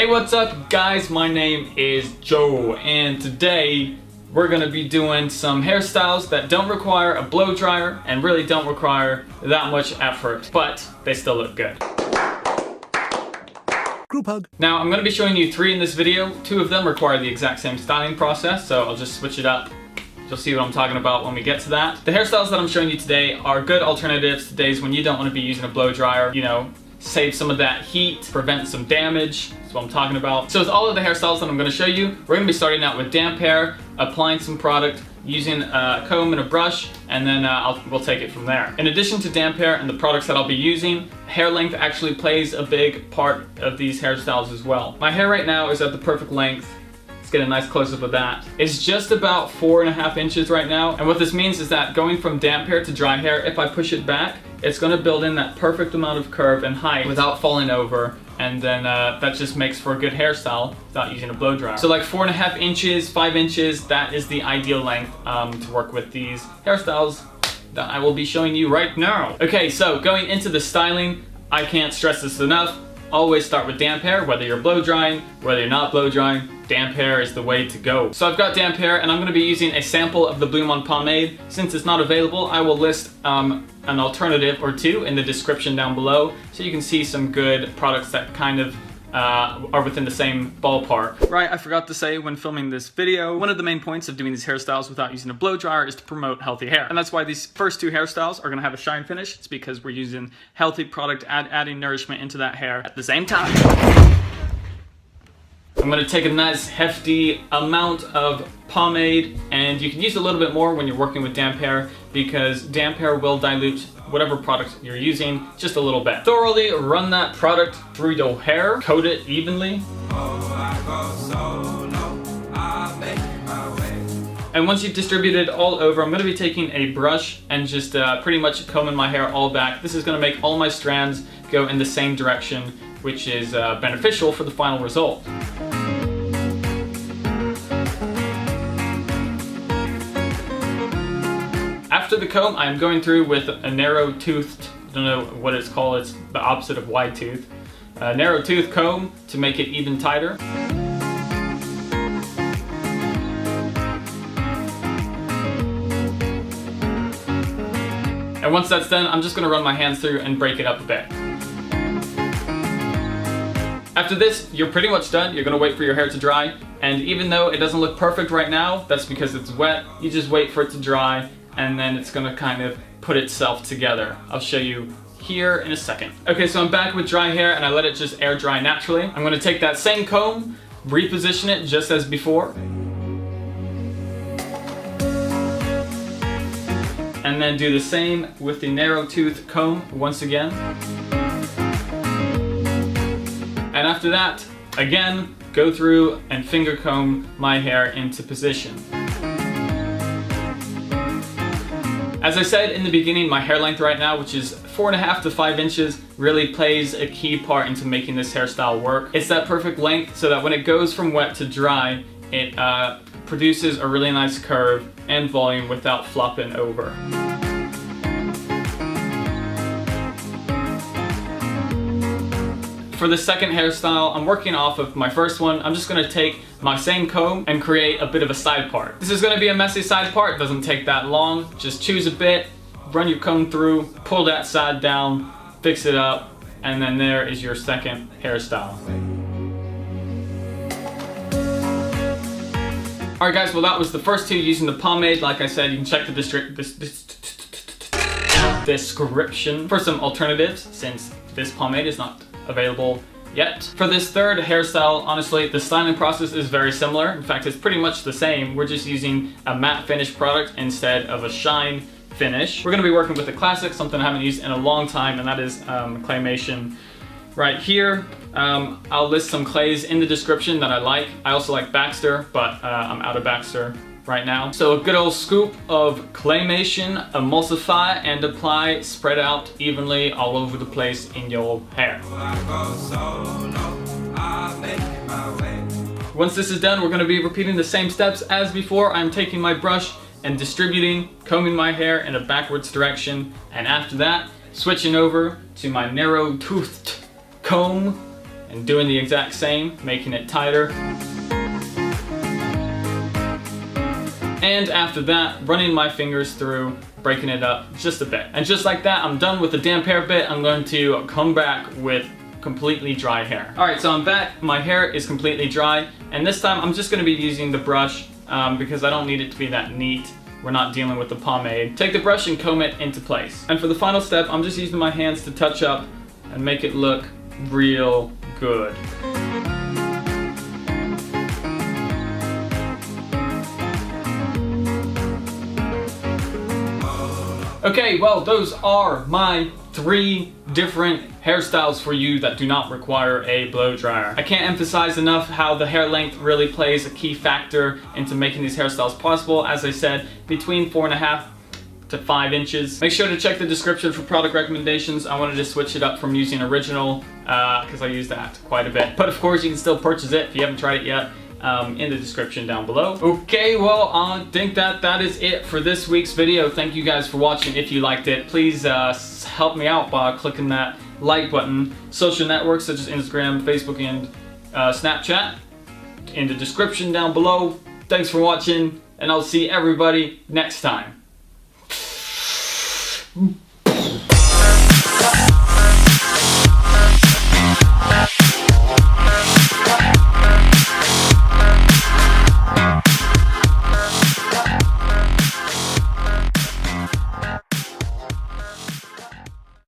Hey, what's up guys? My name is Joe and today we're gonna be doing some hairstyles that don't require a blow dryer and really don't require that much effort, but they still look good. Group hug. Now I'm gonna be showing you 3 in this video. 2 of them require the exact same styling process, so I'll just switch it up. You'll see what I'm talking about when we get to that. The hairstyles that I'm showing you today are good alternatives to days when you don't want to be using a blow dryer, you know, save some of that heat, prevent some damage. That's what I'm talking about. So with all of the hairstyles that I'm going to show you, we're going to be starting out with damp hair, applying some product, using a comb and a brush, and then we'll take it from there. In addition to damp hair and the products that I'll be using, hair length actually plays a big part of these hairstyles as well. My hair right now is at the perfect length. Get a nice close-up of that. It's just about 4.5 inches right now, and what this means is that going from damp hair to dry hair, if I push it back, it's going to build in that perfect amount of curve and height without falling over, and then that just makes for a good hairstyle without using a blow dryer. So like 4.5 inches, 5 inches, that is the ideal length to work with these hairstyles that I will be showing you right now. Okay, so going into the styling, I can't stress this enough. Always start with damp hair, whether you're blow drying, whether you're not blow drying, damp hair is the way to go. So I've got damp hair and I'm gonna be using a sample of the Blue Mon pomade. Since it's not available, I will list an alternative or 2 in the description down below so you can see some good products that kind of are within the same ballpark. Right, I forgot to say when filming this video, one of the main points of doing these hairstyles without using a blow dryer is to promote healthy hair. And that's why these first 2 hairstyles are gonna have a shine finish. It's because we're using healthy product, adding nourishment into that hair at the same time. I'm gonna take a nice hefty amount of pomade, and you can use a little bit more when you're working with damp hair because damp hair will dilute whatever product you're using just a little bit. Thoroughly run that product through your hair, coat it evenly. And once you've distributed all over, I'm gonna be taking a brush and just pretty much combing my hair all back. This is gonna make all my strands go in the same direction, which is beneficial for the final result. After the comb, I'm going through with a narrow-toothed, I don't know what it's called, it's the opposite of wide tooth. A narrow-tooth comb to make it even tighter. And once that's done, I'm just going to run my hands through and break it up a bit. After this, you're pretty much done. You're going to wait for your hair to dry. And even though it doesn't look perfect right now, that's because it's wet. You just wait for it to dry, and then it's going to kind of put itself together. I'll show you here in a second. Okay, so I'm back with dry hair, and I let it just air dry naturally. I'm going to take that same comb, reposition it just as before. And then do the same with the narrow tooth comb once again. And after that, again, go through and finger comb my hair into position. As I said in the beginning, my hair length right now, which is 4.5 to 5 inches, really plays a key part into making this hairstyle work. It's that perfect length so that when it goes from wet to dry, it produces a really nice curve and volume without flopping over. For the second hairstyle, I'm working off of my first one. I'm just gonna take my same comb and create a bit of a side part. This is gonna be a messy side part, doesn't take that long. Just choose a bit, run your comb through, pull that side down, fix it up, and then there is your second hairstyle. Alright guys, well that was the first 2 using the pomade. Like I said, you can check the description for some alternatives since this pomade is not available yet. For this third hairstyle, honestly, the styling process is very similar. In fact, it's pretty much the same. We're just using a matte finish product instead of a shine finish. We're gonna be working with a classic, something I haven't used in a long time, and that is Claymation. Right here, I'll list some clays in the description that I like. I also like Baxter, but I'm out of Baxter right now. So a good old scoop of Claymation, emulsify and apply, spread out evenly all over the place in your hair. Once this is done, we're going to be repeating the same steps as before. I'm taking my brush and distributing, combing my hair in a backwards direction, and after that, switching over to my narrow-toothed comb and doing the exact same, making it tighter. And after that, running my fingers through, breaking it up just a bit. And just like that, I'm done with the damp hair bit. I'm going to come back with completely dry hair. Alright, so I'm back. My hair is completely dry, and this time I'm just going to be using the brush because I don't need it to be that neat. We're not dealing with the pomade. Take the brush and comb it into place. And for the final step, I'm just using my hands to touch up and make it look real good. Okay, well, those are my 3 different hairstyles for you that do not require a blow dryer. I can't emphasize enough how the hair length really plays a key factor into making these hairstyles possible. As I said, between 4.5 to 5 inches. Make sure to check the description for product recommendations. I wanted to switch it up from using original because I use that quite a bit. But of course, you can still purchase it if you haven't tried it yet. In the description down below. Okay, well, I think that is it for this week's video. Thank you guys for watching. If you liked it, please help me out by clicking that like button. Social networks such as Instagram, Facebook, and Snapchat in the description down below. Thanks for watching, and I'll see everybody next time.